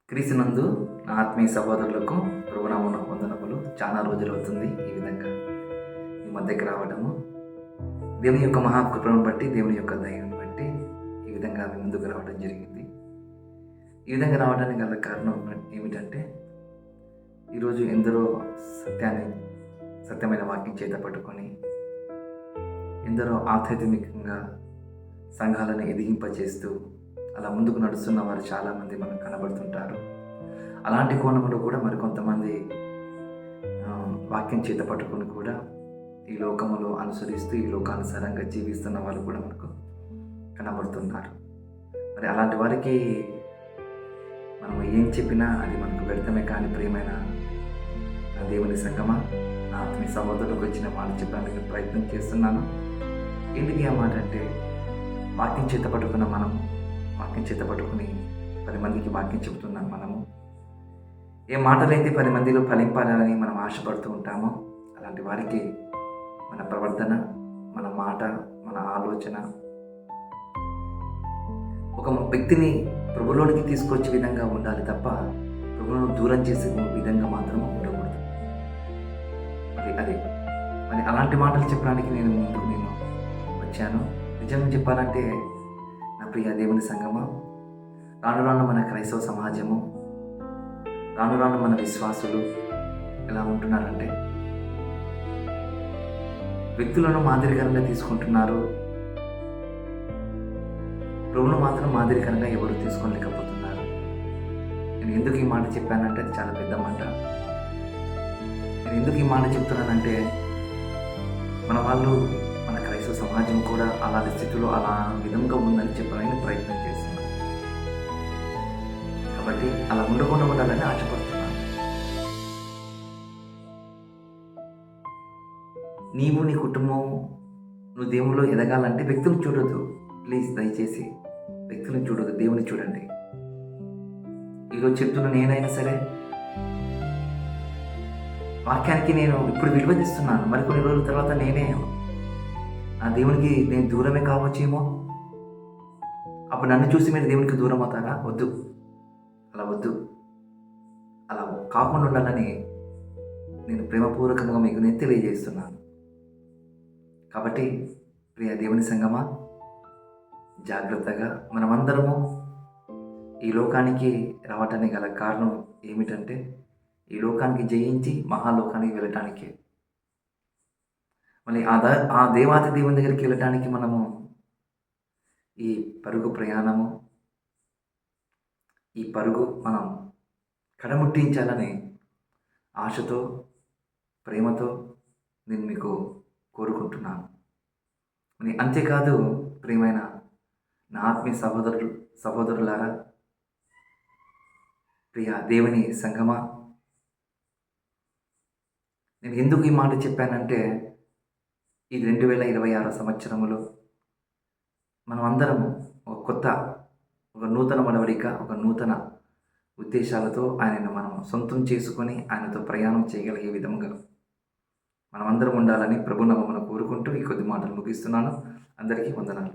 క్రీస్తునందు నా ఆత్మీయ సహోదరులకు ప్రభునామమున వందనములు. చాలా రోజులు అవుతుంది ఈ విధంగా ఈ మధ్యకి రావడము. దేవుని యొక్క మహాకృపను బట్టి, దేవుని యొక్క దయను బట్టి ఈ విధంగా మీ ముందుకు రావడం జరిగింది. ఈ విధంగా రావడానికి గల కారణం ఏమిటంటే, ఈరోజు ఎందరో సత్యమైన వాక్యం చేత పట్టుకొని ఎందరో ఆధ్యాత్మికంగా సంఘాలను ఎదిగింపచేస్తూ అలా ముందుకు నడుస్తున్న వారు చాలామంది మనకు కనబడుతుంటారు. అలాంటి కోణంలో కూడా మరికొంతమంది వాక్యం చేత పట్టుకొని కూడా ఈ లోకములో అనుసరిస్తూ ఈ లోకానుసారంగా జీవిస్తున్న వాళ్ళు కూడా మనకు కనబడుతున్నారు. మరి అలాంటి వారికి మనం ఏం చెప్పినా అది మనకు వ్యర్థమే. కానీ ప్రియమైన నా దేవుని సంగమా, నా ఆత్మీయ సహోదరులకు వచ్చిన మాట చెప్పడానికి ప్రయత్నం చేస్తున్నాను. ఏంటిది ఆ మాట అంటే, వాక్యం చేత పట్టుకున్న మనం వాక్యం చేత పట్టుకుని 10 మందికి వాక్యం చెబుతున్నాం. మనము ఏ మాటలైతే 10 మందిలో ఫలింపాలని మనం ఆశపడుతూ ఉంటామో, అలాంటి వారికి మన ప్రవర్తన, మన మాట, మన ఆలోచన ఒక వ్యక్తిని ప్రభులోనికి తీసుకొచ్చే విధంగా ఉండాలి తప్ప ప్రభువును దూరం చేసే విధంగా మాత్రం ఉండకూడదు. మరి అలాంటి మాటలు చెప్పడానికి నేను వచ్చాను. నిజంగా చెప్పాలంటే నా ప్రియ దేవుని సంగమా, రాను రాను మన క్రైస్తవ సమాజము, రాను రాను మన విశ్వాసులు ఎలా ఉంటున్నారంటే, వ్యక్తులను మాదిరికరంగా తీసుకుంటున్నారు. ప్రభువును మాత్రం మాదిరికరంగా ఎవరు తీసుకోలేకపోతున్నారు. నేను ఎందుకు ఈ మాట చెప్పానంటే, అది చాలా పెద్ద మాట. నేను ఎందుకు ఈ మాట చెప్తున్నానంటే, మన వాళ్ళు, మన క్రైస్తవ సమాజం కూడా అలాంటి స్థితిలో అలా విధంగా ఉందని చెప్పడానికి ప్రయత్నం చేస్తున్నాను. కాబట్టి అలా ఉండకుండా ఉండాలని ఆశపడుతున్నాను. నీవు, నీ కుటుంబం, నువ్వు దేవునిలో ఎదగాలంటే వ్యక్తులు చూడొద్దు. ప్లీజ్, దయచేసి వ్యక్తులను చూడొద్దు, దేవుని చూడండి. ఈరోజు చెప్తున్న నేనైనా సరే వాక్యానికి నేను ఇప్పుడు విలువ తెస్తున్నాను. మరికొన్ని రోజుల తర్వాత నేనే నా దేవునికి నేను దూరమే కావచ్చేమో. అప్పుడు నన్ను చూసి మీరు దేవునికి దూరం అవుతారా? వద్దు, అలా వద్దు. అలా కాకుండా ఉండాలని నేను ప్రేమపూర్వకంగా మీకు నేను తెలియజేస్తున్నాను. కాబట్టి ప్రియ దేవుని సంగమా, జాగ్రత్తగా మనమందరము ఈ లోకానికి రావటానికి గల కారణం ఏమిటంటే, ఈ లోకానికి జయించి మహాలోకానికి వెళ్ళటానికి, మళ్ళీ ఆ దేవాతి దేవుని దగ్గరికి వెళ్ళటానికి మనము ఈ పరుగు ప్రయాణము, ఈ పరుగు మనం కడముట్టించాలని ఆశతో, ప్రేమతో నేను మీకు కోరుకుంటున్నాను. మరి అంతేకాదు ప్రియమైన నా ఆత్మీయ సహోదరులారా, ప్రియ దేవుని సంగమా, నేను ఎందుకు ఈ మాట చెప్పానంటే, ఈ 2026 సంవత్సరములో మనం అందరము ఒక నూతన నడవడిక, ఒక నూతన ఉద్దేశాలతో ఆయనను మనం సొంతం చేసుకొని ఆయనతో ప్రయాణం చేయగలిగే విధంగా మనం అందరం ఉండాలని ప్రభు నామమున కోరుకుంటూ ఈ కొద్ది మాటలు ముగిస్తున్నాను. అందరికీ వందనాలు.